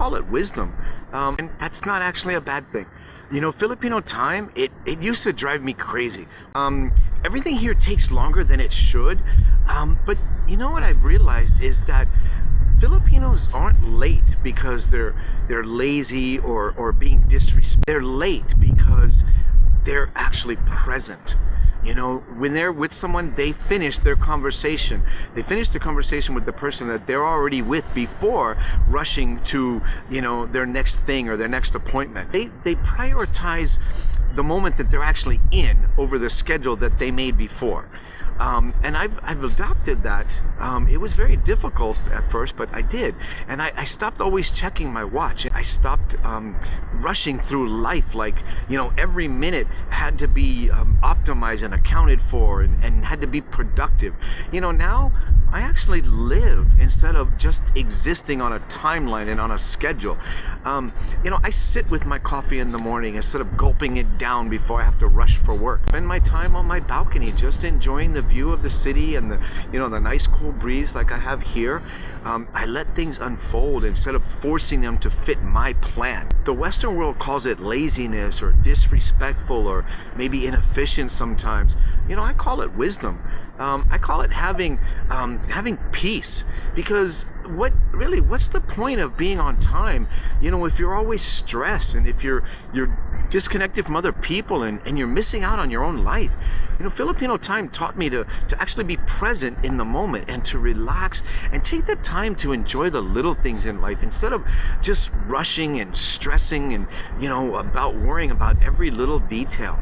call it wisdom. And that's not actually a bad thing. Filipino time, it used to drive me crazy. Everything here takes longer than it should. But you know what I've realized is that Filipinos aren't late because they're lazy or being disrespectful. They're late because they're actually present. When they're with someone, they finish their conversation. They finish the conversation with the person that they're already with before rushing to, their next thing or their next appointment. They prioritize the moment that they're actually in over the schedule that they made before. And I've adopted that. It was very difficult at first, but I did. And I stopped always checking my watch. I stopped rushing through life like, every minute had to be optimized and accounted for and had to be productive. Now I actually live instead of just existing on a timeline and on a schedule. I sit with my coffee in the morning instead of gulping it down before I have to rush for work. Spend my time on my balcony just enjoying the view of the city and the nice cool breeze like I have here. I let things unfold instead of forcing them to fit my plan. The Western world calls it laziness or disrespectful or maybe inefficient sometimes. I call it wisdom. I call it having peace, because what's the point of being on time if you're always stressed and if you're disconnected from other people and you're missing out on your own life. Filipino time taught me to actually be present in the moment and to relax and take the time to enjoy the little things in life instead of just rushing and stressing and about worrying about every little detail.